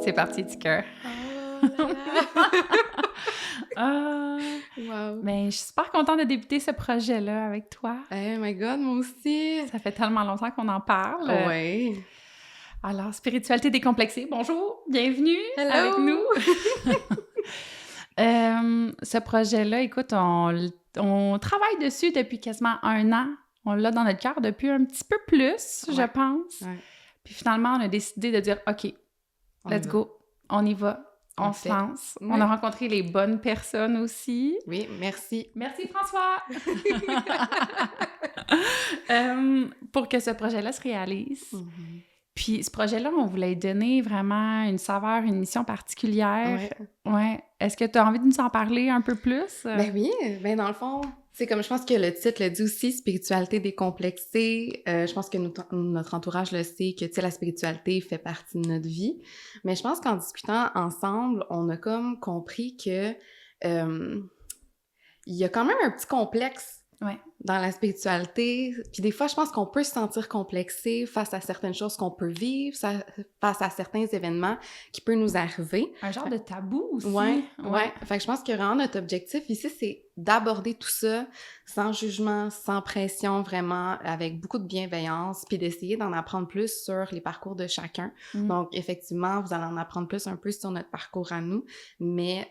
C'est parti du cœur. Oh là Ah, là! Wow! mais je suis super contente de débuter ce projet-là avec toi. Oh my God, moi aussi! Ça fait tellement longtemps qu'on en parle. Ouais! Alors, spiritualité décomplexée, bonjour, bienvenue avec nous. Hello! Ce projet-là, écoute, on travaille dessus depuis quasiment 1 an. On l'a dans notre cœur depuis un petit peu plus, je Ouais. pense. Ouais. Puis finalement, on a décidé de dire, OK, On y let's va. go, on y va, On on le se fait. lance. Ouais. On a rencontré les bonnes personnes aussi. Oui, merci. Merci François! Pour que ce projet-là se réalise. Mhm. Puis ce projet-là, on voulait lui donner vraiment une saveur, une mission particulière. Ouais. Ouais. Est-ce que tu as envie de nous en parler un peu plus? Ben oui, ben dans le fond, c'est comme je pense que le titre le dit aussi, spiritualité décomplexée. Je pense que notre entourage le sait que, tu sais, la spiritualité fait partie de notre vie. Mais je pense qu'en discutant ensemble, on a comme compris que il y a quand même un petit complexe Ouais. dans la spiritualité. Puis des fois, je pense qu'on peut se sentir complexé face à certaines choses qu'on peut vivre, face à certains événements qui peuvent nous arriver. Un genre de tabou aussi. Ouais. Fait que je pense que vraiment notre objectif ici, c'est d'aborder tout ça sans jugement, sans pression, vraiment, avec beaucoup de bienveillance, puis d'essayer d'en apprendre plus sur les parcours de chacun. Mm. Donc, effectivement, vous allez en apprendre plus un peu sur notre parcours à nous, mais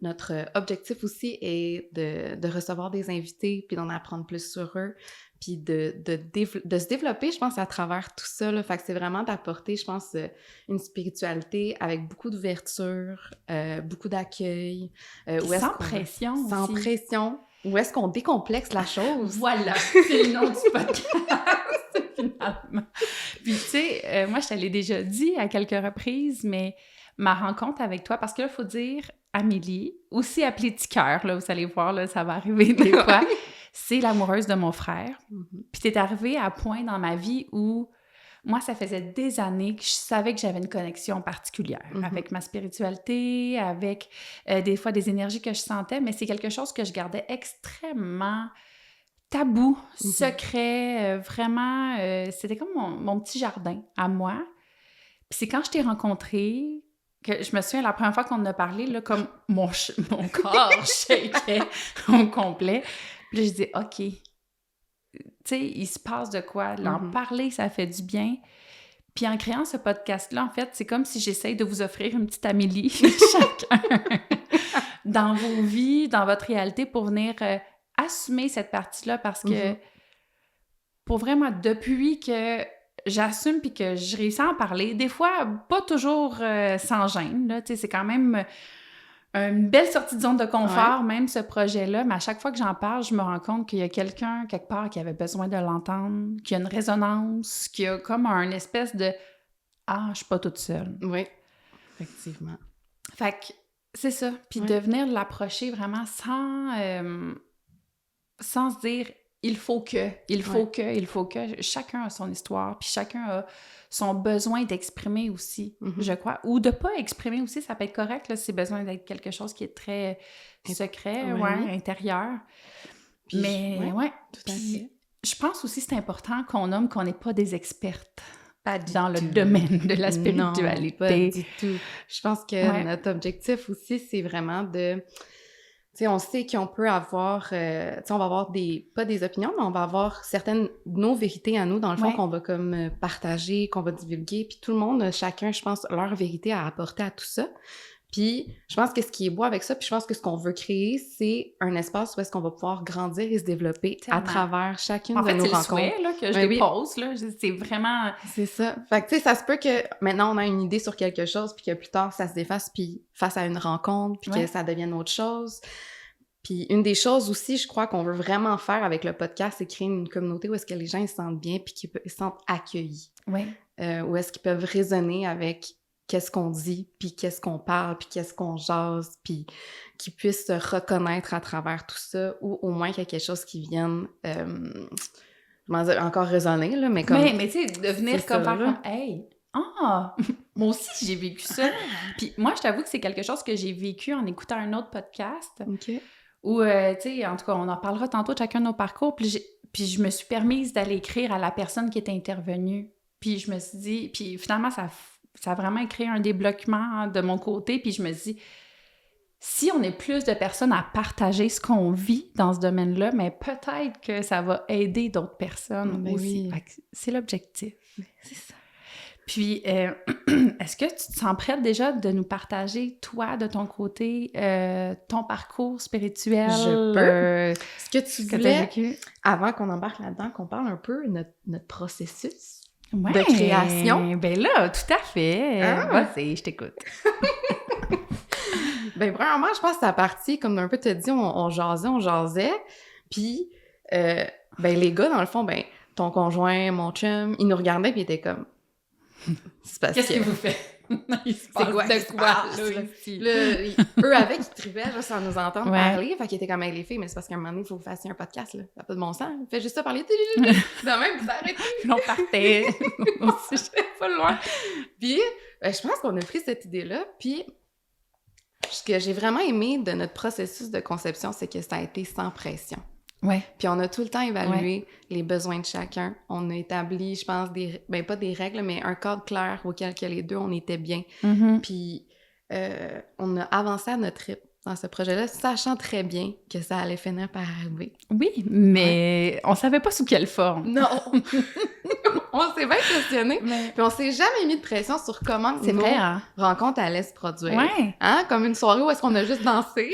notre objectif aussi est de recevoir des invités, puis d'en apprendre plus sur eux, puis de se développer, je pense, à travers tout ça, là. Fait que c'est vraiment d'apporter, je pense, une spiritualité avec beaucoup d'ouverture, beaucoup d'accueil. Sans pression aussi. Sans pression. Où est-ce qu'on décomplexe la chose? Voilà, c'est le nom du podcast, finalement. Puis tu sais, moi, je te l'ai déjà dit à quelques reprises, mais ma rencontre avec toi, parce que là, il faut dire, Amélie, aussi appelée Ticoeur, là, vous allez voir, là, ça va arriver des fois, c'est l'amoureuse de mon frère. Mm-hmm. Puis t'es arrivée à un point dans ma vie où moi, ça faisait des années que je savais que j'avais une connexion particulière avec ma spiritualité, avec des fois des énergies que je sentais, mais c'est quelque chose que je gardais extrêmement tabou, secret, vraiment, c'était comme mon petit jardin à moi. Puis c'est quand je t'ai rencontrée que je me souviens, la première fois qu'on en a parlé, là, comme mon corps shakeait au complet. Puis là, je dis, OK, tu sais, il se passe de quoi? L'en parler, ça fait du bien. Puis en créant ce podcast-là, en fait, c'est comme si j'essaye de vous offrir une petite Amélie, chacun, dans vos vies, dans votre réalité, pour venir assumer cette partie-là, parce que, pour vraiment, depuis que j'assume puis que je réussis à en parler, des fois, pas toujours sans gêne, là, tu sais, c'est quand même une belle sortie de zone de confort, même ce projet-là, mais à chaque fois que j'en parle, je me rends compte qu'il y a quelqu'un, quelque part, qui avait besoin de l'entendre, qu'il y a une résonance, qu'il y a comme un espèce de « Ah, je suis pas toute seule ». Oui, effectivement. Fait que c'est ça. Puis de venir l'approcher vraiment sans se dire « il faut que ». Chacun a son histoire, puis chacun a son besoin d'exprimer aussi, je crois. Ou de pas exprimer aussi, ça peut être correct, là, si c'est besoin d'être quelque chose qui est très secret, intérieur. Puis, Mais tout à fait. Je pense aussi que c'est important qu'on nomme qu'on n'est pas des expertes dans le tout. domaine de la spiritualité. Non, pas du tout. Je pense que notre objectif aussi, c'est vraiment de... Tu sais, on sait qu'on peut avoir... tu sais, on va avoir pas des opinions, mais on va avoir nos vérités à nous, dans le fond, qu'on va comme partager, qu'on va divulguer. Puis tout le monde, chacun, je pense, leur vérité à apporter à tout ça. Puis je pense que ce qui est beau avec ça, puis je pense que ce qu'on veut créer, c'est un espace où est-ce qu'on va pouvoir grandir et se développer à travers chacune de nos rencontres. En fait, c'est le souhait là, que je dépose, là. C'est vraiment... C'est ça. Fait que, tu sais, ça se peut que maintenant, on a une idée sur quelque chose, puis que plus tard, ça se défasse, puis face à une rencontre, puis que ça devienne autre chose. Puis une des choses aussi, je crois, qu'on veut vraiment faire avec le podcast, c'est créer une communauté où est-ce que les gens ils se sentent bien, puis qu'ils se sentent accueillis. Oui. Où est-ce qu'ils peuvent résonner avec qu'est-ce qu'on dit, puis qu'est-ce qu'on parle, puis qu'est-ce qu'on jase, puis qu'ils puissent se reconnaître à travers tout ça, ou au moins qu'il y ait quelque chose qui vienne, encore résonner, là, mais comme... Mais tu sais, de venir comme faire comme « Hey! Ah! Moi aussi, j'ai vécu ça! » Puis moi, je t'avoue que c'est quelque chose que j'ai vécu en écoutant un autre podcast, où, tu sais, en tout cas, on en parlera tantôt de chacun de nos parcours, puis je me suis permise d'aller écrire à la personne qui était intervenue. Puis je me suis dit... Puis finalement, ça a vraiment créé un débloquement de mon côté, puis je me dis, si on est plus de personnes à partager ce qu'on vit dans ce domaine-là, mais peut-être que ça va aider d'autres personnes aussi. Oui. C'est l'objectif. C'est ça. Puis, est-ce que tu te sens prête déjà de nous partager, toi, de ton côté, ton parcours spirituel? Je peux. Ce que tu voulais, vécu? avant qu'on embarque là-dedans, qu'on parle un peu de notre processus Ouais, de création. Ben là, tout à fait. Vas-y, je t'écoute. Ben, premièrement, je pense que ça partie, comme un peu te dit, on jasait. Puis, ben, les gars, dans le fond, ben, ton conjoint, mon chum, ils nous regardaient puis ils étaient comme... Qu'est-ce que vous faites? Il se passe de quoi, là, ici? Eux, avec, ils tripaient juste à nous entendre Ouais. parler. Fait qu'ils étaient comme, hey, les filles, mais c'est parce qu'à un moment donné, il faut que vous fassiez un podcast, là. Ça n'a pas de bon sens. Faites juste ça parler. De même, vous arrêtez. Puis on partait. Aussi, J'étais pas loin. Puis, ben, je pense qu'on a pris cette idée-là. Puis, ce que j'ai vraiment aimé de notre processus de conception, c'est que ça a été sans pression. Ouais. Puis on a tout le temps évalué les besoins de chacun. On a établi, je pense, pas des règles, mais un cadre clair auquel que les deux, on était bien. Mm-hmm. Puis on a avancé à notre rythme dans ce projet-là, sachant très bien que ça allait finir par arriver. Oui, mais on savait pas sous quelle forme. Non! On s'est bien questionné. Puis on s'est jamais mis de pression sur comment C'est vrai, hein? rencontre allait se produire. Ouais. Hein? Comme une soirée où est-ce qu'on a juste dansé.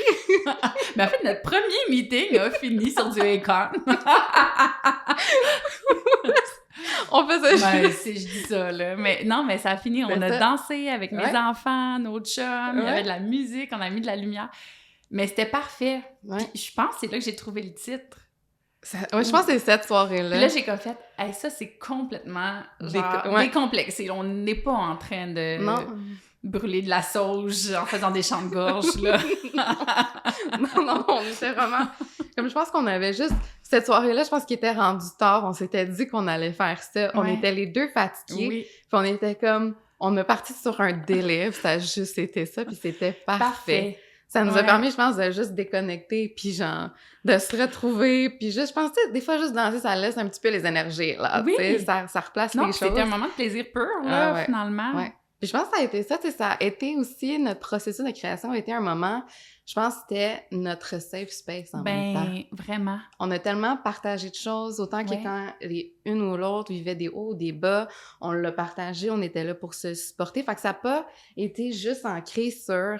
Mais en fait, notre premier meeting a fini sur du Akon. On faisait Ben, juste... je dis ça, là. Mais non, mais ça a fini. On a dansé avec mes enfants, nos chums, il y avait de la musique, on a mis de la lumière. Mais c'était parfait. Ouais. Puis je pense que c'est là que j'ai trouvé le titre. Ouais, je pense que c'est cette soirée-là. Puis là, j'ai comme fait, hey, ça, c'est complètement décomplexé. On n'est pas en train de brûler de la sauge en faisant des chants de gorge, là. non, on était vraiment... Comme je pense qu'on avait juste... Cette soirée-là, je pense qu'il était rendu tard. On s'était dit qu'on allait faire ça. On était les deux fatigués. Oui. Puis on était comme... On a parti sur un délai. Ça a juste été ça. Puis c'était parfait. Ça nous a permis, je pense, de juste déconnecter, puis genre, de se retrouver, puis juste, je pense, tu sais, des fois, juste danser, ça laisse un petit peu les énergies, là, tu sais, ça replace les choses. C'était un moment de plaisir pur, là, finalement. Ouais. Puis je pense que ça a été ça, tu sais, ça a été aussi, notre processus de création a été un moment, je pense que c'était notre safe space en même temps. Vraiment. On a tellement partagé de choses, autant que quand une ou l'autre vivait des hauts ou des bas, on l'a partagé, on était là pour se supporter, fait que ça n'a pas été juste ancré sur...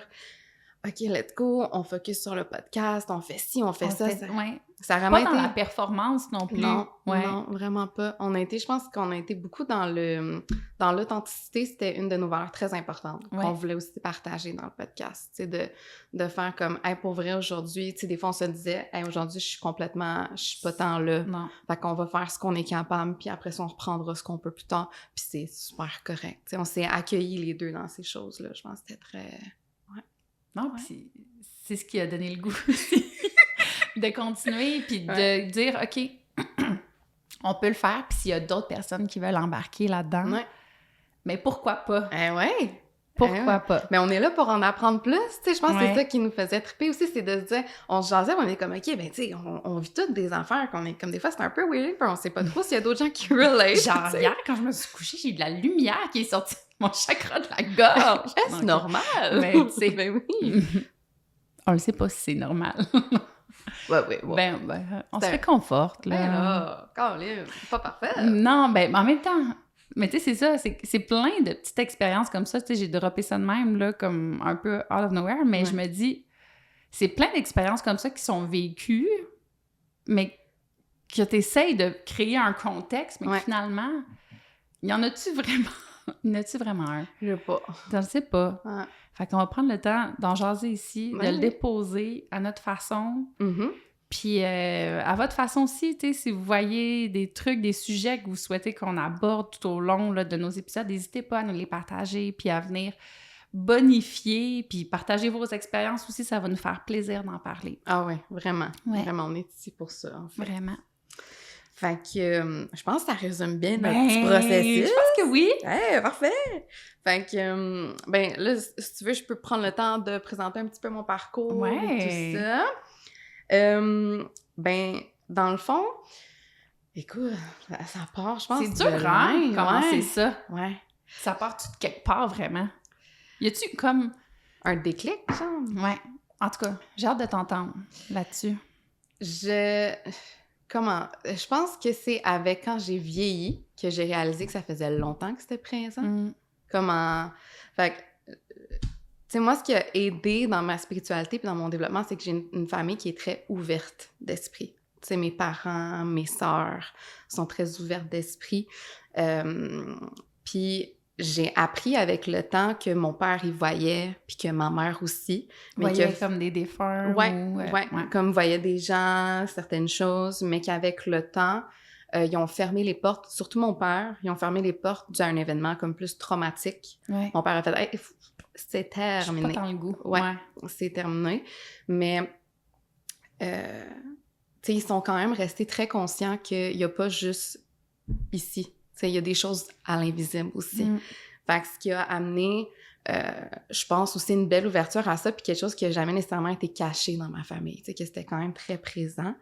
OK, let's go, on focus sur le podcast, on fait ci, on fait ça. Ça a vraiment pas dans la performance non plus. Non, vraiment pas. Je pense qu'on a été beaucoup dans l'authenticité, c'était une de nos valeurs très importantes qu'on voulait aussi partager dans le podcast, tu sais, de faire comme, hey, pour vrai, aujourd'hui, tu sais, des fois, on se disait, hey, aujourd'hui, je suis pas tant là. Non. Fait qu'on va faire ce qu'on est capable, puis après ça, on reprendra ce qu'on peut plus tard, puis c'est super correct. Tu sais, on s'est accueillis les deux dans ces choses-là. Je pense que c'était très... Non, c'est ce qui a donné le goût aussi de continuer, puis de dire, OK, on peut le faire, puis s'il y a d'autres personnes qui veulent embarquer là-dedans, mais pourquoi pas? Pourquoi pas? Mais on est là pour en apprendre plus, tu sais, je pense que c'est ça qui nous faisait triper aussi, c'est de se dire, on se jasait, on est comme, OK, ben tu sais, on vit toutes des affaires qu'on est comme, des fois, c'est un peu weird, puis on sait pas trop s'il y a d'autres gens qui relate. Genre, hier, quand je me suis couchée, j'ai eu de la lumière qui est sortie de mon chakra de la gorge. Est-ce normal? Mais tu sais, ben oui. On le sait pas si c'est normal. Ouais. Ben, on se réconforte, là. Ben là, Caroline, pas parfait. Non, ben, en même temps... Mais tu sais, c'est ça, c'est plein de petites expériences comme ça. Tu sais, j'ai droppé ça de même, là, comme un peu out of nowhere, mais je me dis, c'est plein d'expériences comme ça qui sont vécues, mais que tu essayes de créer un contexte, mais que finalement, y en a-tu vraiment? Y en a-tu vraiment un? Je sais pas. Je ne sais pas. Ouais. Fait qu'on va prendre le temps d'en jaser ici, de le déposer à notre façon. Mm-hmm. Puis à votre façon aussi, tu sais, si vous voyez des trucs, des sujets que vous souhaitez qu'on aborde tout au long là, de nos épisodes, n'hésitez pas à nous les partager, puis à venir bonifier, puis partager vos expériences aussi, ça va nous faire plaisir d'en parler. Ah oui, vraiment. Vraiment, on est ici pour ça, en fait. Vraiment. Fait que je pense que ça résume bien notre petit processus. Je pense que oui. Hey, parfait! Fait que, ben là, si tu veux, je peux prendre le temps de présenter un petit peu mon parcours et tout ça. Ben, dans le fond, écoute, ça part, je pense. C'est dur, hein, commencer ça. Ouais. Ça part-tu de quelque part, vraiment? Y a-tu comme... Un déclic, genre? Ouais. En tout cas, j'ai hâte de t'entendre là-dessus. Comment? Je pense que c'est avec quand j'ai vieilli que j'ai réalisé que ça faisait longtemps que c'était présent. Comment... Fait que... Tu sais, moi, ce qui a aidé dans ma spiritualité puis dans mon développement, c'est que j'ai une famille qui est très ouverte d'esprit. Tu sais, mes parents, mes sœurs sont très ouvertes d'esprit. Puis j'ai appris avec le temps que mon père y voyait, puis que ma mère aussi. Mais voyait comme des défunts ouais, comme voyait des gens, certaines choses, mais qu'avec le temps, ils ont fermé les portes, surtout mon père, ils ont fermé les portes d'un événement comme plus traumatique. Ouais. Mon père a fait hey, « c'est terminé ». Je suis pas dans le goût. Ouais, c'est terminé. Mais, tu sais, ils sont quand même restés très conscients qu'il y a pas juste ici. Tu sais, il y a des choses à l'invisible aussi. Fait que ce qui a amené, je pense, aussi une belle ouverture à ça, puis quelque chose qui a jamais nécessairement été caché dans ma famille, tu sais, que c'était quand même très présent.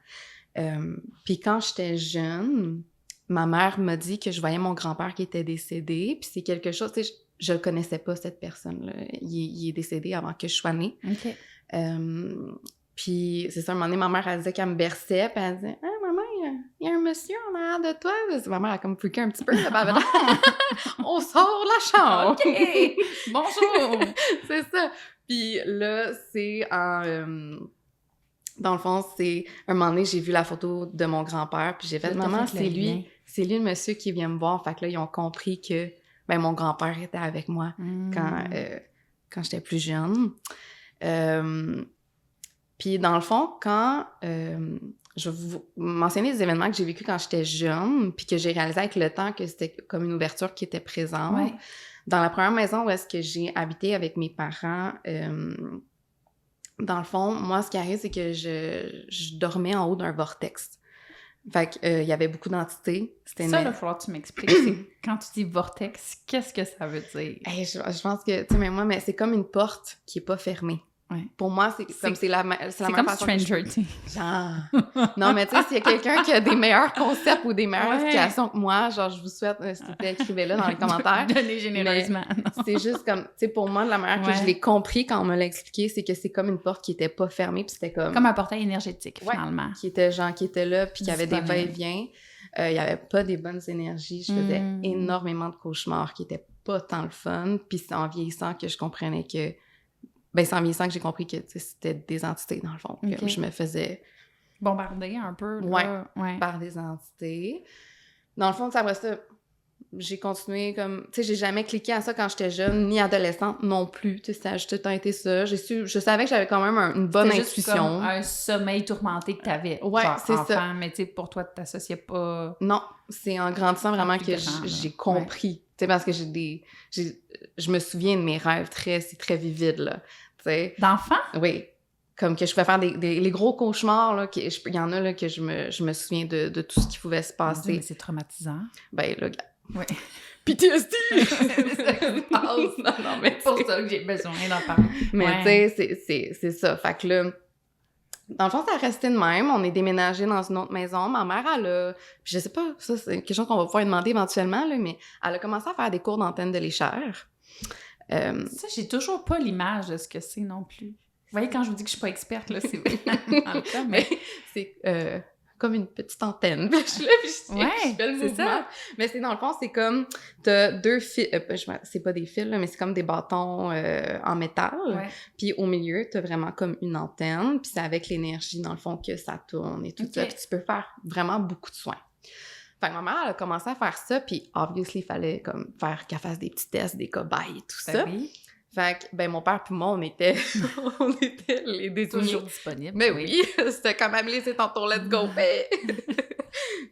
Puis quand j'étais jeune, ma mère m'a dit que je voyais mon grand-père qui était décédé, puis c'est quelque chose, tu sais, je le connaissais pas, cette personne-là. Il est décédé avant que je sois née. OK. Puis c'est ça, un moment donné, ma mère, elle disait qu'elle me berçait, puis elle disait « Ah, maman, il y a un monsieur en arrière de toi. » Ma mère a comme freaké un petit peu. On sort la chambre! OK! Bonjour! C'est ça. Puis là, c'est en... dans le fond, c'est... Un moment donné, j'ai vu la photo de mon grand-père, puis j'ai fait « Maman, c'est lui le monsieur qui vient me voir. » Fait que là, ils ont compris que ben, mon grand-père était avec moi quand j'étais plus jeune. Puis dans le fond, quand je vais vous mentionner des événements que j'ai vécus quand j'étais jeune, puis que j'ai réalisé avec le temps que c'était comme une ouverture qui était présente. Ouais. Dans la première maison où est-ce que j'ai habité avec mes parents, dans le fond, moi, ce qui arrive, c'est que je dormais en haut d'un vortex. Fait que il y avait beaucoup d'entités. C'était ça, il va falloir que tu m'expliques. Quand tu dis vortex, qu'est-ce que ça veut dire? Hey, je pense que, tu sais, mais moi, mais c'est comme une porte qui est pas fermée. Ouais. Pour moi, c'est la même comme façon Stranger Things. Genre... Non, mais tu sais, s'il y a quelqu'un qui a des meilleurs concepts ou des meilleures explications que moi, genre, je vous souhaite, s'il vous plaît, écrivez-le dans les commentaires. Donnez généreusement. C'est juste comme, tu sais, pour moi, de la manière que je l'ai compris quand on me l'a expliqué, c'est que c'est comme une porte qui était pas fermée, puis c'était comme... Comme un portail énergétique, finalement. Qui était là, puis qui avait des va-et-vient. Il y avait pas des bonnes énergies. Je faisais énormément de cauchemars qui étaient pas tant le fun, puis c'est en vieillissant que je comprenais que... Ben, c'est en vieillissant que j'ai compris que c'était des entités, dans le fond. Okay. Je me faisais... bombarder un peu, là. Ouais, par des entités. Dans le fond, après ça, j'ai continué comme... Tu sais, j'ai jamais cliqué à ça quand j'étais jeune, ni adolescente non plus. Tu sais, ça a juste tout le temps été ça. Je savais que j'avais quand même une bonne intuition. C'était juste comme un sommeil tourmenté que t'avais. Ouais, c'est enfant, ça. Mais tu sais, pour toi, tu t'associais pas... Non, c'est en grandissant vraiment que j'ai compris. Ouais. Tu sais, parce que je me souviens de mes rêves c'est très vivide, là. D'enfant? Oui. Comme que je pouvais faire les gros cauchemars, là, il y en a, là, que je me souviens de tout ce qui pouvait se passer. Mais c'est traumatisant. Ben, là, oui. PTSD! Non, mais c'est pour ça que j'ai besoin d'en parler. Mais tu sais, c'est ça. Fait que là, dans le fond, ça a resté de même. On est déménagé dans une autre maison. Ma mère, elle a... Je sais pas, ça, c'est quelque chose qu'on va pouvoir lui demander éventuellement, là, mais elle a commencé à faire des cours d'antenne de lécheur. Ça, j'ai toujours pas l'image de ce que c'est non plus. Vous voyez, quand je vous dis que je suis pas experte, là, c'est vraiment le cas, mais... c'est comme une petite antenne. Je fais le mouvement. Ça. Mais c'est dans le fond, c'est comme, t'as 2 fils... c'est pas des fils, là, mais c'est comme des bâtons en métal. Ouais. Puis au milieu, t'as vraiment comme une antenne. Puis c'est avec l'énergie, dans le fond, que ça tourne et tout ça. Puis tu peux faire vraiment beaucoup de soins. Fait que ma mère, elle a commencé à faire ça, puis obviously, il fallait comme qu'elle fasse des petits tests, des cobayes et tout ça. Oui. Fait que, ben, mon père puis moi, on était les désignés. Toujours disponibles. Mais oui, c'était comme Amélie, c'est ton tour, let's go! Fait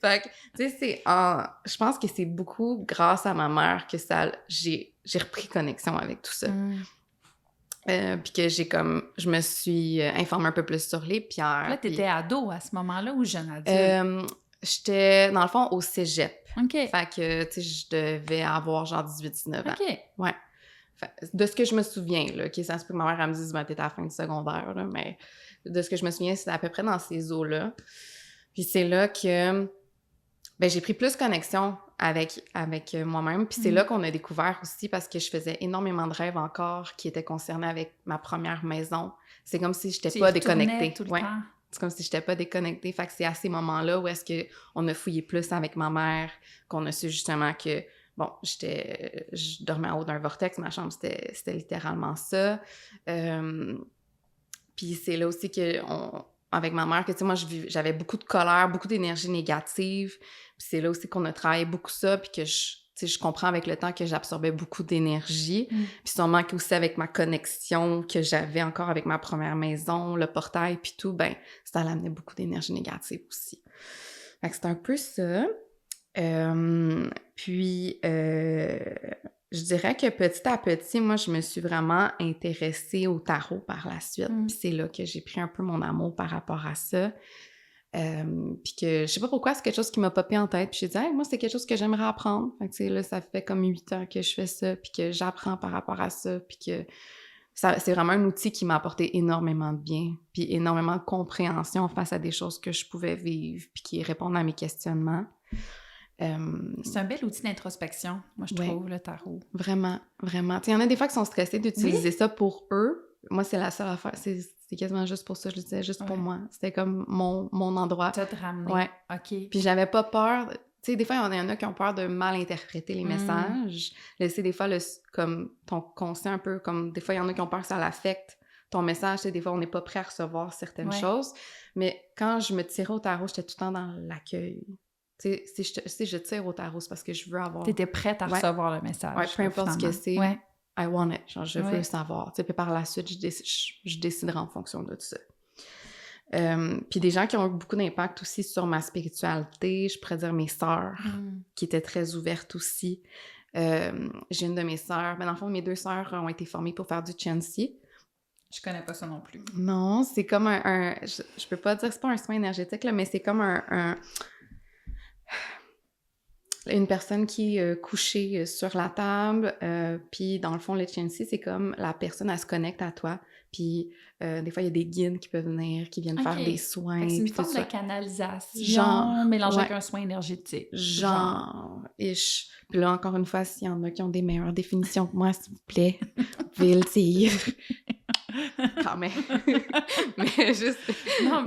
que, tu sais, je pense que c'est beaucoup grâce à ma mère que j'ai repris connexion avec tout ça. Puis que je me suis informée un peu plus sur les pierres. Là, t'étais ado à ce moment-là ou jeune adulte? J'étais, dans le fond, au cégep. OK. Fait que, tu sais, je devais avoir genre 18-19 ans. OK. Ouais. Fait, de ce que je me souviens, là, ça se peut que ma mère, elle me dise, ben, t'étais à la fin du secondaire, là, mais de ce que je me souviens, c'était à peu près dans ces eaux-là. Puis c'est là que, Ben, j'ai pris plus connexion avec moi-même. Puis c'est là qu'on a découvert aussi, parce que je faisais énormément de rêves encore qui étaient concernés avec ma première maison. C'est comme si j'étais pas déconnectée. Tout le Ouais. temps. C'est comme si j'étais pas déconnectée. Fait que c'est à ces moments-là où est-ce qu'on a fouillé plus avec ma mère, qu'on a su justement que, bon, je dormais en haut d'un vortex, ma chambre, c'était littéralement ça. Puis c'est là aussi que avec ma mère, que tu sais, moi, j'avais beaucoup de colère, beaucoup d'énergie négative. Puis c'est là aussi qu'on a travaillé beaucoup ça, puis que je comprends avec le temps que j'absorbais beaucoup d'énergie. Puis sûrement aussi avec ma connexion que j'avais encore avec ma première maison, le portail, puis tout, ben ça amenait beaucoup d'énergie négative aussi. Fait que c'est un peu ça. Puis, je dirais que petit à petit, moi, je me suis vraiment intéressée au tarot par la suite. Puis c'est là que j'ai pris un peu mon amour par rapport à ça. Puis que je sais pas pourquoi, c'est quelque chose qui m'a popé en tête. Puis j'ai dit, hey, moi, c'est quelque chose que j'aimerais apprendre. Fait que, là, ça fait comme 8 ans que je fais ça, puis que j'apprends par rapport à ça, puis que c'est vraiment un outil qui m'a apporté énormément de bien, puis énormément de compréhension face à des choses que je pouvais vivre, puis qui répondent à mes questionnements. C'est un bel outil d'introspection, moi, je trouve, le tarot. Vraiment, vraiment. Il y en a des fois qui sont stressés d'utiliser ça pour eux. Moi, c'est la seule affaire. C'est quasiment juste pour ça, je le disais, juste pour moi. C'était comme mon endroit. Ça te ramener. Ouais. OK. Puis j'avais pas peur... Tu sais, des fois, il y en a qui ont peur de mal interpréter les messages. Laisser des fois comme ton conscient un peu, comme des fois, il y en a qui ont peur que ça l'affecte ton message. Tu sais, des fois, on n'est pas prêt à recevoir certaines choses. Mais quand je me tirais au tarot, j'étais tout le temps dans l'accueil. Tu sais, si je tire au tarot, c'est parce que je veux avoir... T'étais prête à recevoir le message. Ouais, peu importe ce que c'est. Ouais. I want it. Genre, je veux le savoir. Tu sais, puis par la suite, je déciderai en fonction de tout ça. Puis des gens qui ont eu beaucoup d'impact aussi sur ma spiritualité, je pourrais dire mes sœurs, qui étaient très ouvertes aussi. J'ai une de mes sœurs, ben dans le fond, mes 2 sœurs ont été formées pour faire du Qigong. Je connais pas ça non plus. Non, c'est comme je peux pas dire que c'est pas un soin énergétique, là, mais c'est comme une personne qui est couchée sur la table, puis dans le fond, le Qigong, c'est comme la personne, elle se connecte à toi, puis des fois, il y a des guides qui peuvent venir, qui viennent faire des soins. C'est une forme de canalisation mélangée avec un soin énergétique. Genre-ish. Puis là, encore une fois, s'il y en a qui ont des meilleures définitions que moi, s'il vous plaît, vous pouvez le dire. Quand même. Mais juste... Non,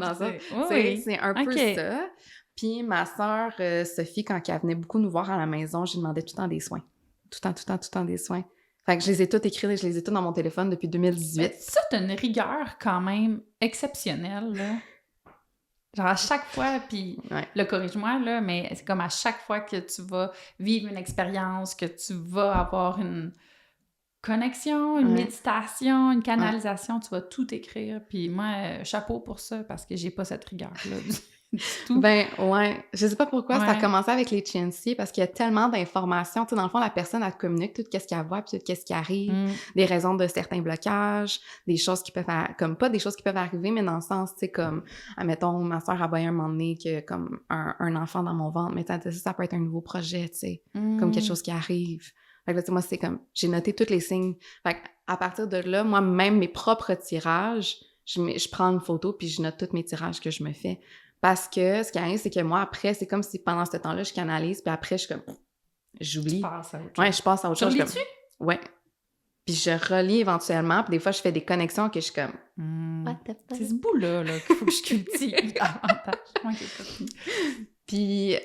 c'est un peu ça. Puis ma sœur Sophie, quand elle venait beaucoup nous voir à la maison, je lui demandais tout le temps des soins. Tout le temps des soins. Fait que je les ai toutes écrites, je les ai toutes dans mon téléphone depuis 2018. Mais ça, t'as une rigueur quand même exceptionnelle, là. Genre à chaque fois, puis le corrige-moi, là, mais c'est comme à chaque fois que tu vas vivre une expérience, que tu vas avoir une connexion, une méditation, une canalisation, tu vas tout écrire. Puis moi, chapeau pour ça, parce que j'ai pas cette rigueur-là. Tout. Ben, ouais. Je sais pas pourquoi ça a commencé avec les Qigong, parce qu'il y a tellement d'informations. Tu sais, dans le fond, la personne, elle te communique tout ce qu'elle voit, puis tout ce qui arrive, des raisons de certains blocages, des choses qui peuvent... comme pas des choses qui peuvent arriver, mais dans le sens, tu sais, comme, admettons, ma soeur a voyé un moment donné que, comme, un enfant dans mon ventre, mais ça peut être un nouveau projet, tu sais, comme quelque chose qui arrive. Fait que là, tu sais, moi, c'est comme... J'ai noté tous les signes. Fait à partir de là, moi, même mes propres tirages, je prends une photo, puis je note tous mes tirages que je me fais. Parce que ce qui arrive, c'est que moi, après, c'est comme si pendant ce temps-là, je canalise, puis après, je suis comme... J'oublie. Tu passes à autre chose. Ouais, je passe à autre chose. T'oublies-tu? Ouais. Puis je relis éventuellement, puis des fois, je fais des connexions que je suis comme... What the fuck? C'est ce bout-là qu'il faut que je cultive davantage. Puis,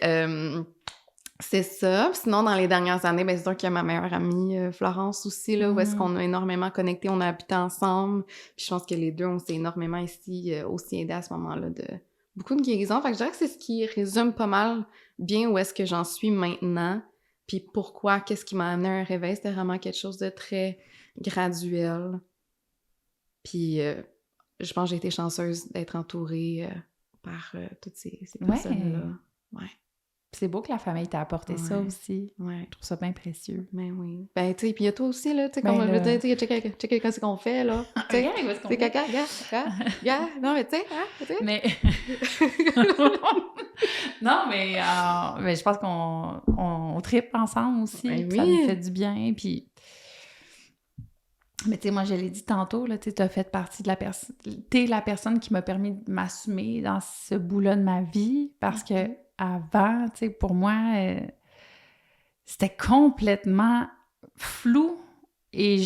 c'est ça. Sinon, dans les dernières années, ben, c'est sûr qu'il y a ma meilleure amie, Florence aussi, là, où est-ce qu'on a énormément connecté, on a habité ensemble. Puis je pense que les deux, on s'est énormément ici aussi aidés à ce moment-là de... Beaucoup de guérison. Fait que je dirais que c'est ce qui résume pas mal bien où est-ce que j'en suis maintenant. Puis pourquoi, qu'est-ce qui m'a amené à un réveil. C'était vraiment quelque chose de très graduel. Puis je pense que j'ai été chanceuse d'être entourée par toutes ces personnes-là. Ouais. C'est beau que la famille t'a apporté ça aussi. Ouais. Je trouve ça bien précieux. Ben oui. Ben, tu sais, puis il y a toi aussi, là, tu sais, comme je veux dire, tu sais, checker ce qu'on fait, là. Tu sais, c'est caca, gars. Non, mais tu sais, Mais... non, mais je pense qu'on tripe ensemble aussi. Ben Ça nous fait du bien, puis... Mais tu sais, moi, je l'ai dit tantôt, là, tu sais, t'as fait partie de la personne... T'es la personne qui m'a permis de m'assumer dans ce bout-là de ma vie, parce que avant, tu sais, pour moi, c'était complètement flou. Et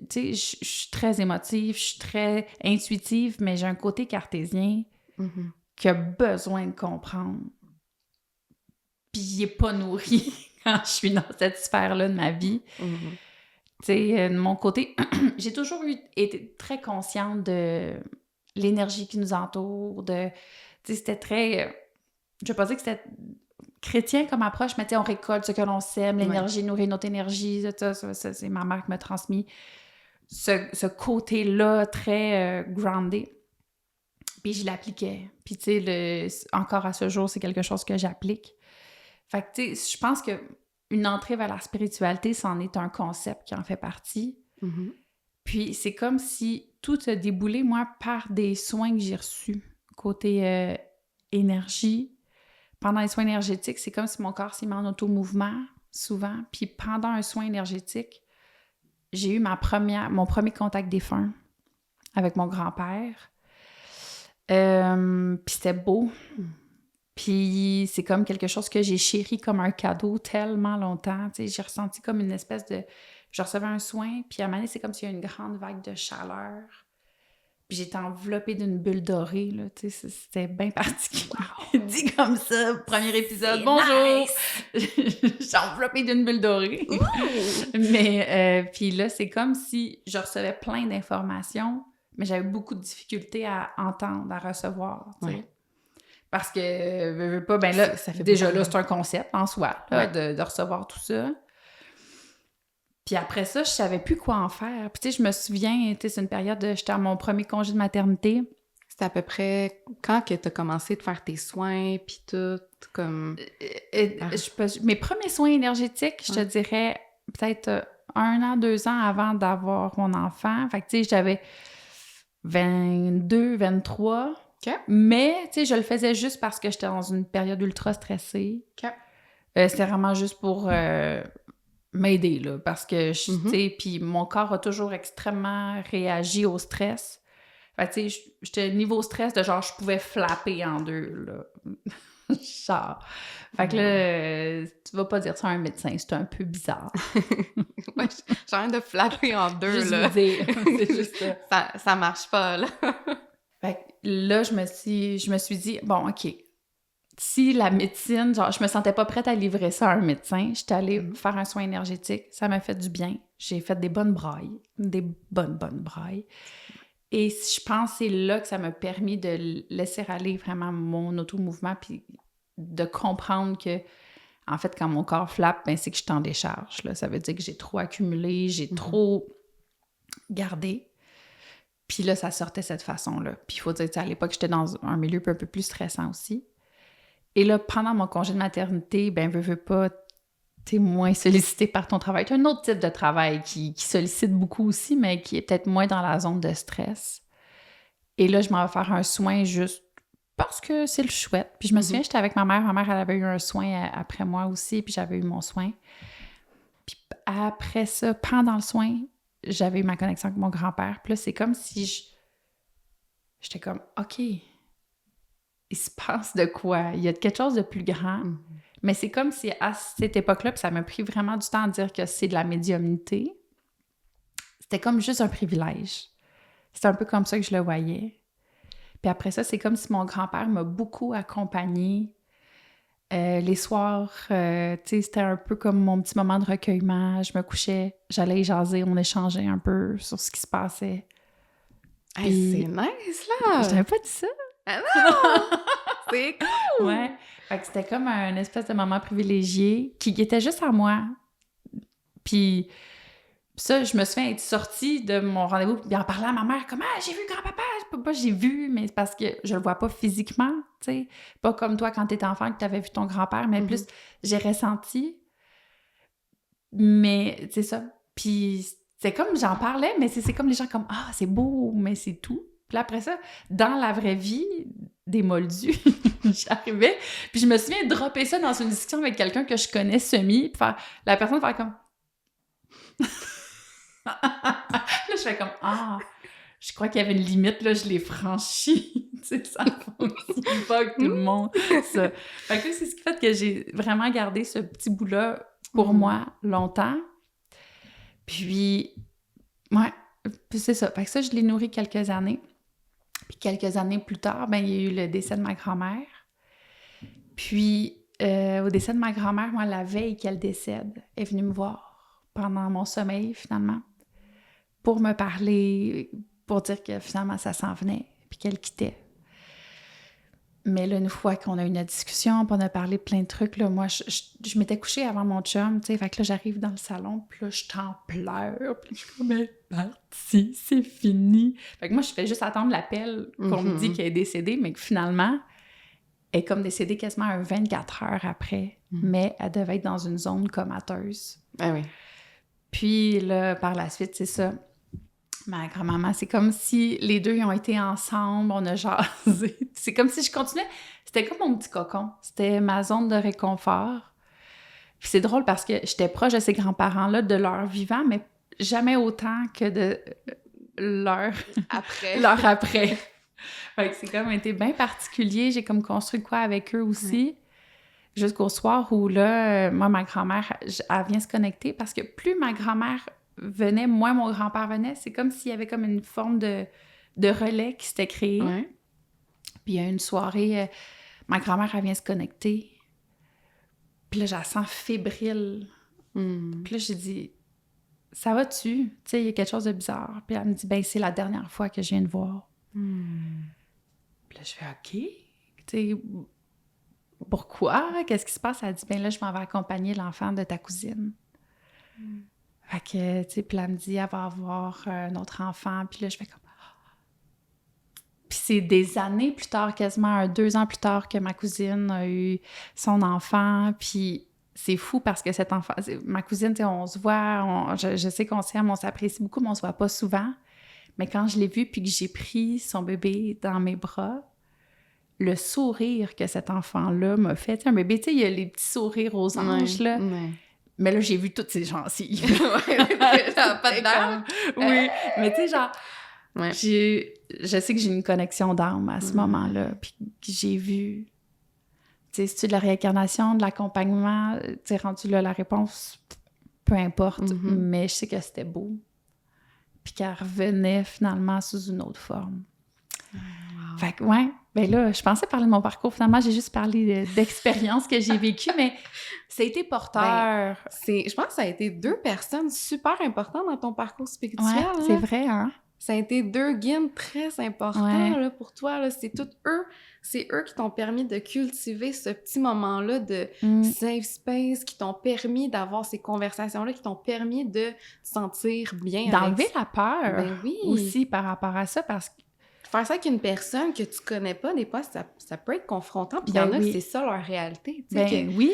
tu sais, je suis très émotive, je suis très intuitive, mais j'ai un côté cartésien qui a besoin de comprendre. Puis il n'est pas nourri quand je suis dans cette sphère-là de ma vie. Tu sais, de mon côté, j'ai toujours été très consciente de l'énergie qui nous entoure, tu sais, c'était très... je vais pas dire que c'était chrétien comme approche, mais tu sais, on récolte ce que l'on sème, l'énergie nourrit notre énergie, ça, c'est ma mère qui m'a transmis ce côté-là très groundé. Puis je l'appliquais. Puis tu sais, encore à ce jour, c'est quelque chose que j'applique. Fait que tu sais, je pense que une entrée vers la spiritualité, c'en est un concept qui en fait partie. Puis c'est comme si tout a déboulé, moi, par des soins que j'ai reçus. Côté énergie. Pendant les soins énergétiques, c'est comme si mon corps s'est mis en auto-mouvement, souvent. Puis pendant un soin énergétique, j'ai eu mon premier contact défunt avec mon grand-père. Puis c'était beau. Puis c'est comme quelque chose que j'ai chéri comme un cadeau tellement longtemps. Tu sais, j'ai ressenti comme une espèce de... Je recevais un soin, puis à un moment donné, c'est comme s'il y a une grande vague de chaleur. Puis j'étais enveloppée d'une bulle dorée, là, tu sais, c'était bien particulier. Wow. Dit comme ça, premier épisode, c'est bonjour! Nice. J'étais enveloppée d'une bulle dorée. Mais, puis là, c'est comme si je recevais plein d'informations, mais j'avais beaucoup de difficultés à entendre, à recevoir, tu sais. Parce que, pas, ben là, ça fait déjà là, c'est un concept en soi, là, de recevoir tout ça. Puis après ça, je savais plus quoi en faire. Puis tu sais, je me souviens, c'est une période, j'étais à mon premier congé de maternité. C'était à peu près quand que t'as commencé de faire tes soins, puis tout, comme... mes premiers soins énergétiques, je te dirais peut-être 1 an, 2 ans avant d'avoir mon enfant. Fait que tu sais, j'avais 22, 23. Okay. Mais tu sais, je le faisais juste parce que j'étais dans une période ultra stressée. Okay. C'était vraiment juste pour... m'aider, là, parce que, tu sais, puis mon corps a toujours extrêmement réagi au stress. Fait que, tu sais, j'étais niveau stress de genre, je pouvais flapper en deux, là. Genre. Fait que là, tu vas pas dire ça à un médecin, c'est un peu bizarre. Ouais, j'ai envie de flapper en deux, juste là. Vous dire, c'est juste ça. Ça marche pas, là. Fait que là, je me suis dit, bon, OK, si la médecine, genre, je me sentais pas prête à livrer ça à un médecin, j'étais allée faire un soin énergétique, ça m'a fait du bien. J'ai fait des bonnes brailles, des bonnes brailles. Et je pense que c'est là que ça m'a permis de laisser aller vraiment mon auto-mouvement puis de comprendre que, en fait, quand mon corps flappe, ben, c'est que je suis en décharge, là. Ça veut dire que j'ai trop accumulé, j'ai trop gardé. Puis là, ça sortait de cette façon-là. Puis il faut dire, à l'époque, j'étais dans un milieu un peu plus stressant aussi. Et là, pendant mon congé de maternité, ben, veux pas, t'es moins sollicité par ton travail. T'as un autre type de travail qui sollicite beaucoup aussi, mais qui est peut-être moins dans la zone de stress. Et là, je m'en vais faire un soin juste parce que c'est le chouette. Puis je me souviens, j'étais avec ma mère. Ma mère, elle avait eu un soin après moi aussi, puis j'avais eu mon soin. Puis après ça, pendant le soin, j'avais eu ma connexion avec mon grand-père. Puis là, c'est comme si j'étais comme, OK, il se passe de quoi? Il y a quelque chose de plus grand. Mais c'est comme si à cette époque-là, puis ça m'a pris vraiment du temps à dire que c'est de la médiumnité, c'était comme juste un privilège. C'était un peu comme ça que je le voyais. Puis après ça, c'est comme si mon grand-père m'a beaucoup accompagnée. Les soirs, tu sais, c'était un peu comme mon petit moment de recueillement. Je me couchais, j'allais y jaser, on échangeait un peu sur ce qui se passait. Hey, c'est nice, là! Je t'avais pas dit ça? Ah non! C'est cool! Ouais. Fait que c'était comme un espèce de moment privilégié qui était juste à moi. Puis ça, je me souviens être sortie de mon rendez-vous puis en parlant à ma mère comme « Ah, j'ai vu grand-papa! » Pas j'ai vu, mais c'est parce que je le vois pas physiquement, tu sais. Pas comme toi quand t'étais enfant que t'avais vu ton grand-père, mais plus j'ai ressenti. Mais c'est ça. Puis c'est comme j'en parlais, mais c'est comme les gens comme « Ah, c'est beau! » Mais c'est tout. Puis après ça, dans la vraie vie des moldus, j'arrivais, puis je me souviens dropper ça dans une discussion avec quelqu'un que je connais semi, puis la personne faire comme... Là, je fais comme « Ah! » je crois qu'il y avait une limite, là, je l'ai franchie. Tu sais, ça fonctionne pas avec tout le monde, ça. Fait que c'est ce qui fait que j'ai vraiment gardé ce petit bout-là pour moi longtemps. Puis, ouais, puis c'est ça. Fait que ça, je l'ai nourri quelques années. Puis quelques années plus tard, ben, il y a eu le décès de ma grand-mère. Puis, au décès de ma grand-mère, moi, la veille qu'elle décède, elle est venue me voir pendant mon sommeil, finalement, pour me parler, pour dire que finalement, ça s'en venait, puis qu'elle quittait. Mais là, une fois qu'on a eu une discussion, puis on a parlé de plein de trucs, là, moi, je m'étais couchée avant mon chum, tu sais, fait que là, j'arrive dans le salon, puis là, je t'en pleure, puis je suis comme, elle est partie, c'est fini. Fait que moi, je fais juste attendre l'appel qu'on me dit qu'elle est décédée, mais que finalement, elle est comme décédée quasiment 24 heures après, mais elle devait être dans une zone comateuse. Ah oui. Puis là, par la suite, c'est ça. Ma grand-maman, c'est comme si les deux ils ont été ensemble, on a jasé. C'est comme si je continuais. C'était comme mon petit cocon. C'était ma zone de réconfort. Puis c'est drôle parce que j'étais proche de ces grands-parents-là, de leur vivant, mais jamais autant que de leur Après. leur après. Fait que c'est comme été bien particulier. J'ai comme construit quoi avec eux aussi. Jusqu'au soir où là, moi, ma grand-mère, elle vient se connecter parce que plus ma grand-mère venait, moins mon grand-père venait. C'est comme s'il y avait comme une forme de relais qui s'était créé. Ouais. Puis il y a une soirée, ma grand-mère, elle vient se connecter. Puis là, je la sens fébrile. Puis là, j'ai dit, ça va-tu? Tu sais, il y a quelque chose de bizarre. Puis elle me dit, ben c'est la dernière fois que je viens te voir. Puis là, je fais, OK. Tu sais, pourquoi? Qu'est-ce qui se passe? Elle dit, ben là, je m'en vais accompagner l'enfant de ta cousine. Fait que, tu sais, puis elle me dit, elle va avoir un autre enfant. Puis là, je fais comme... Puis c'est des années plus tard, quasiment 2 ans plus tard, que ma cousine a eu son enfant. Puis c'est fou parce que cet enfant... Ma cousine, tu sais, on se voit, je sais qu'on s'aime, on s'apprécie beaucoup, mais on se voit pas souvent. Mais quand je l'ai vu puis que j'ai pris son bébé dans mes bras, le sourire que cet enfant-là m'a fait... Tu sais, un bébé, tu sais, il y a les petits sourires aux anges, là. Ouais. Mais là, j'ai vu toutes ces gencives. Pas de dents. Oui, mais tu sais, genre... Ouais. Je sais que j'ai une connexion d'âme à ce moment-là, puis que j'ai vu... Tu sais, c'est-tu de la réincarnation, de l'accompagnement? Tu sais, rendu là, la réponse, peu importe, mais je sais que c'était beau. Puis qu'elle revenait finalement sous une autre forme. Wow. Fait que, ouais, ben là, je pensais parler de mon parcours. Finalement, j'ai juste parlé d'expériences que j'ai vécues, mais ça a été porteur. Je pense que ça a été 2 personnes super importantes dans ton parcours spirituel. Ouais, c'est vrai, hein? Ça a été 2 guides très importants là, pour toi. Là. C'est eux qui t'ont permis de cultiver ce petit moment-là de safe space, qui t'ont permis d'avoir ces conversations-là, qui t'ont permis de te sentir bien. D'enlever la peur ben oui. aussi par rapport à ça, parce que faire ça avec une personne que tu connais pas, des fois, ça peut être confrontant. Puis il y en a que c'est ça leur réalité. Oui.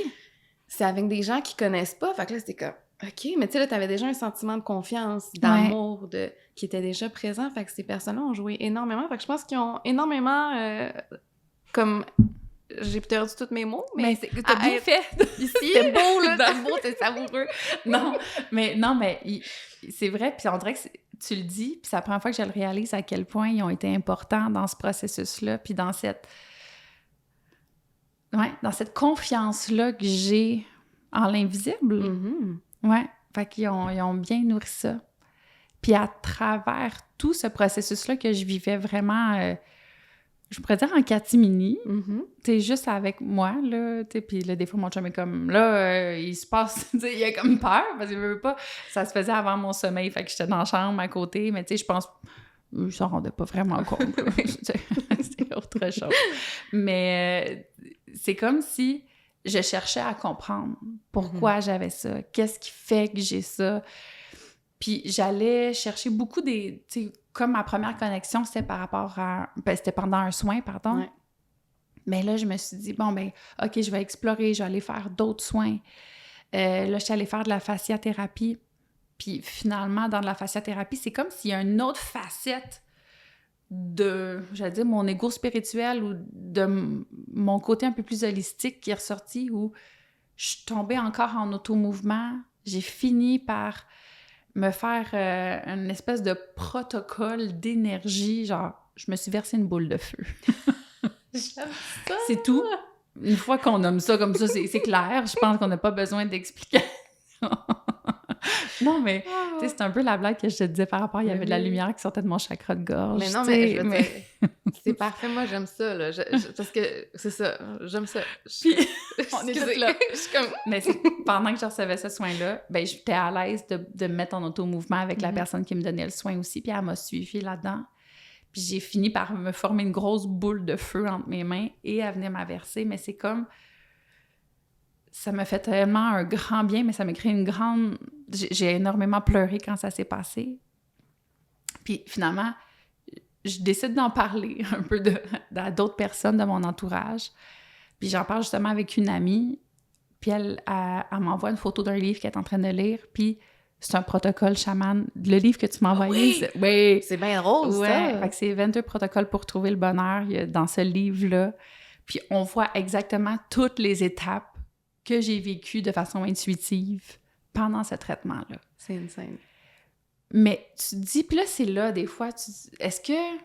C'est avec des gens qui connaissent pas. Fait que là, c'était comme, OK, mais tu sais, là, t'avais déjà un sentiment de confiance, d'amour, qui était déjà présent. Fait que ces personnes-là ont joué énormément. Fait que je pense qu'ils ont énormément, comme... J'ai perdu tous mes mots, mais t'as bien fait. Ici, c'est beau, là, c'est beau, c'est savoureux. non, mais c'est vrai, puis on dirait que tu le dis, puis c'est la première fois que je le réalise à quel point ils ont été importants dans ce processus-là, puis dans cette confiance-là que j'ai en l'invisible. Ouais, fait qu'ils ont bien nourri ça. Puis à travers tout ce processus-là que je vivais vraiment... je pourrais dire en catimini, t'es juste avec moi, là, tu sais, puis là, des fois, mon chum est comme, là, il se passe, tu sais, il a comme peur, parce qu'il veut pas, ça se faisait avant mon sommeil, fait que j'étais dans la chambre à côté, mais tu sais, je pense, il s'en rendait pas vraiment compte, c'était autre chose. Mais c'est comme si je cherchais à comprendre pourquoi j'avais ça, qu'est-ce qui fait que j'ai ça, puis j'allais chercher beaucoup tu sais, comme ma première connexion, c'était par rapport à... Ben, c'était pendant un soin, pardon. Ouais. Mais là, je me suis dit, bon, ben, OK, je vais explorer, je vais aller faire d'autres soins. Là, je suis allée faire de la fasciathérapie. Puis finalement, dans de la fasciathérapie, c'est comme s'il y a une autre facette de, j'allais dire, mon ego spirituel ou de mon côté un peu plus holistique qui est ressorti, où je suis tombée encore en automouvement. J'ai fini par me faire une espèce de protocole d'énergie, genre, je me suis versé une boule de feu. J'aime ça! C'est tout. Une fois qu'on nomme ça comme ça, c'est clair. Je pense qu'on n'a pas besoin d'explication. Non, mais tu sais, c'est un peu la blague que je te disais par rapport, il y avait de la lumière qui sortait de mon chakra de gorge. Mais non, mais je veux dire, c'est parfait, moi j'aime ça, là, parce que c'est ça, j'aime ça. Puis, on est toutes là. Je suis comme... Mais pendant que je recevais ce soin-là, ben j'étais à l'aise de me mettre en auto-mouvement avec la personne qui me donnait le soin aussi, puis elle m'a suivi là-dedans. Puis j'ai fini par me former une grosse boule de feu entre mes mains et elle venait m'averser, mais c'est comme... Ça m'a fait tellement un grand bien, mais ça m'a créé une grande... J'ai énormément pleuré quand ça s'est passé. Puis finalement, je décide d'en parler un peu à d'autres personnes de mon entourage. Puis j'en parle justement avec une amie, puis elle m'envoie une photo d'un livre qu'elle est en train de lire, puis c'est un protocole chaman. Le livre que tu m'as envoyé, oui. C'est bien drôle, ouais, ça! Fait que c'est 22 protocoles pour trouver le bonheur dans ce livre-là. Puis on voit exactement toutes les étapes que j'ai vécues de façon intuitive pendant ce traitement-là. C'est insane. Mais tu te dis, puis là, c'est là, des fois, tu dis, est-ce que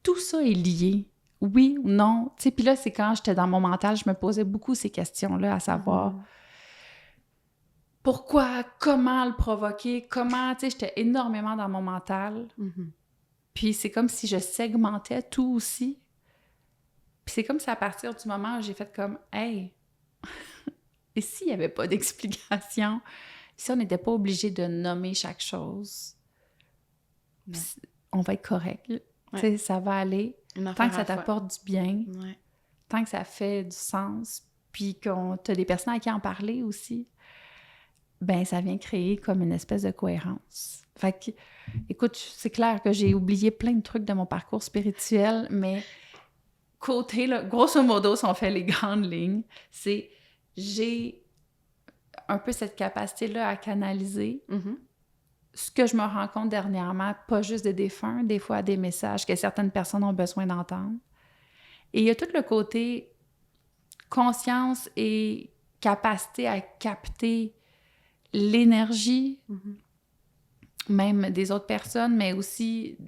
tout ça est lié? Oui ou non? Tu sais, puis là, c'est quand j'étais dans mon mental, je me posais beaucoup ces questions-là, à savoir pourquoi, comment le provoquer, comment, tu sais, j'étais énormément dans mon mental. Puis c'est comme si je segmentais tout aussi. Puis c'est comme si à partir du moment où j'ai fait comme, hey, et s'il n'y avait pas d'explication, si on n'était pas obligé de nommer chaque chose, on va être correct. Tu sais, ça va aller. Tant que ça t'apporte du bien, tant que ça fait du sens, puis qu'on t'as des personnes à qui en parler aussi, ben ça vient créer comme une espèce de cohérence. Fait que, écoute, c'est clair que j'ai oublié plein de trucs de mon parcours spirituel, mais côté, là, grosso modo, si on fait les grandes lignes, c'est j'ai un peu cette capacité-là à canaliser ce que je me rends compte dernièrement, pas juste des défunts, des fois des messages que certaines personnes ont besoin d'entendre. Et il y a tout le côté conscience et capacité à capter l'énergie, même des autres personnes, mais aussi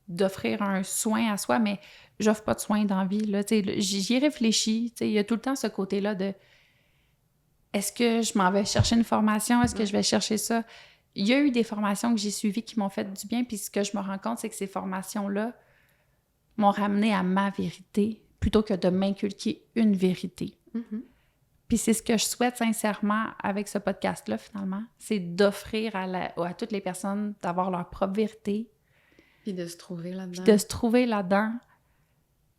d'offrir un soin à soi, mais j'offre pas de soin dans la vie, là, j'y réfléchis, il y a tout le temps ce côté-là de est-ce que je m'en vais chercher une formation, est-ce que je vais chercher ça? Il y a eu des formations que j'ai suivies qui m'ont fait du bien, puis ce que je me rends compte, c'est que ces formations-là m'ont ramené à ma vérité plutôt que de m'inculquer une vérité. Puis c'est ce que je souhaite sincèrement avec ce podcast-là, finalement, c'est d'offrir à toutes les personnes d'avoir leur propre vérité. Puis de se trouver là-dedans. Puis de se trouver là-dedans,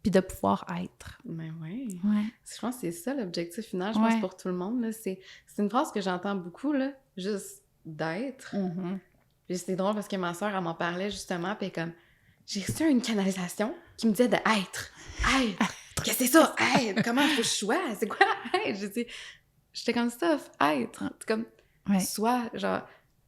puis de pouvoir être. Ben oui. Ouais. Je pense que c'est ça l'objectif final, je pense, pour tout le monde. Là. C'est une phrase que j'entends beaucoup, là, juste d'être. Puis c'est drôle parce que ma soeur, elle m'en parlait justement, puis comme, j'ai reçu une canalisation qui me disait de être. Qu'est-ce que c'est ça? Être! Comment faut que je sois? C'est quoi être? J'étais comme ça, être. C'est comme, soit, genre...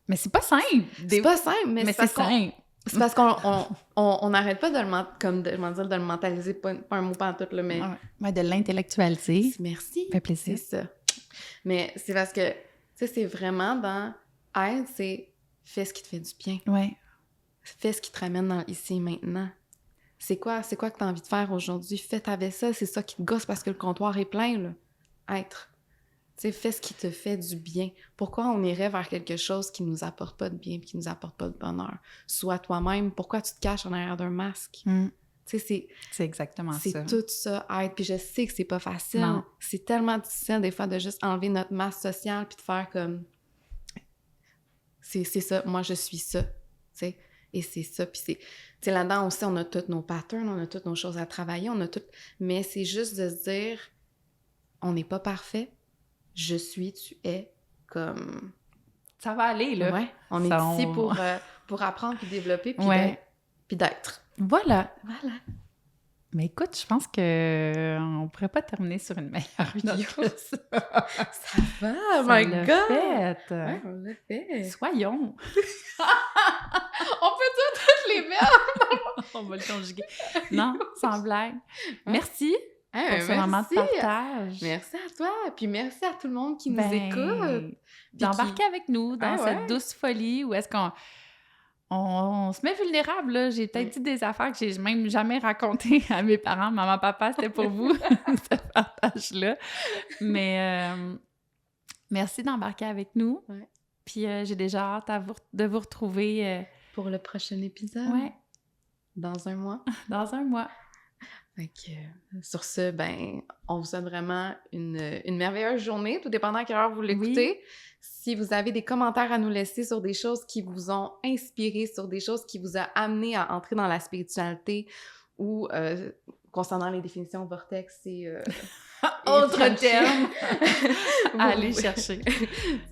Mais c'est pas simple! C'est pas simple, mais c'est simple! C'est parce qu'on n'arrête pas de le mentaliser, pas un mot pas en tout, là, mais... Ouais, de l'intellectualiser. Merci. Ça fait plaisir. C'est ça. Mais c'est parce que, tu sais, c'est vraiment dans être, c'est fais ce qui te fait du bien. Ouais. Fais ce qui te ramène dans ici et maintenant. C'est quoi que t'as envie de faire aujourd'hui? Fais ta vaisselle, c'est ça qui te gosse parce que le comptoir est plein, là. Être. Tu sais, fais ce qui te fait du bien. Pourquoi on irait vers quelque chose qui nous apporte pas de bien et qui nous apporte pas de bonheur? Sois toi-même. Pourquoi tu te caches en arrière d'un masque? Tu sais, c'est exactement ça. C'est tout ça, être. Puis je sais que c'est pas facile. Non. C'est tellement difficile, des fois, de juste enlever notre masse sociale puis de faire comme... C'est ça, moi, je suis ça. Tu sais, et c'est ça. Puis c'est... Tu sais, là-dedans aussi, on a tous nos patterns, on a toutes nos choses à travailler, on a tout... Mais c'est juste de se dire, on n'est pas parfait. Je suis, tu es, comme... Ça va aller, là. Ouais, on est ici pour apprendre puis développer puis d'être. Voilà. Mais écoute, je pense qu'on pourrait pas terminer sur une meilleure note. Ça va, oh my God! Fait. Ouais, on l'a fait. Soyons. On peut toutes les verbes. On va le conjuguer. Non, sans blague. Merci. Pour ce moment de partage. Merci à toi, puis merci à tout le monde qui nous écoute. D'embarquer avec nous dans cette douce folie où est-ce qu'on... on se met vulnérable, là. J'ai peut-être dit des affaires que j'ai même jamais racontées à mes parents. Maman, papa, c'était pour vous, ce partage-là. Mais merci d'embarquer avec nous. Ouais. Puis j'ai déjà hâte de vous retrouver. Pour le prochain épisode. Ouais. Dans un mois. Dans un mois. Fait que, sur ce, ben, on vous souhaite vraiment une merveilleuse journée, tout dépendant à quelle heure vous l'écoutez. Oui. Si vous avez des commentaires à nous laisser sur des choses qui vous ont inspiré, sur des choses qui vous ont amené à entrer dans la spiritualité ou concernant les définitions vortex et autre terme, allez chercher.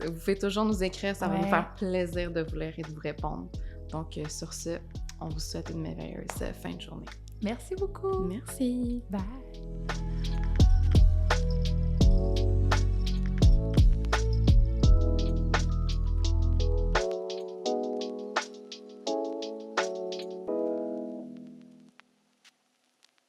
Vous pouvez toujours nous écrire, ça va nous faire plaisir de vous lire et de vous répondre. Donc, sur ce, on vous souhaite une merveilleuse fin de journée. Merci beaucoup. Merci. Bye.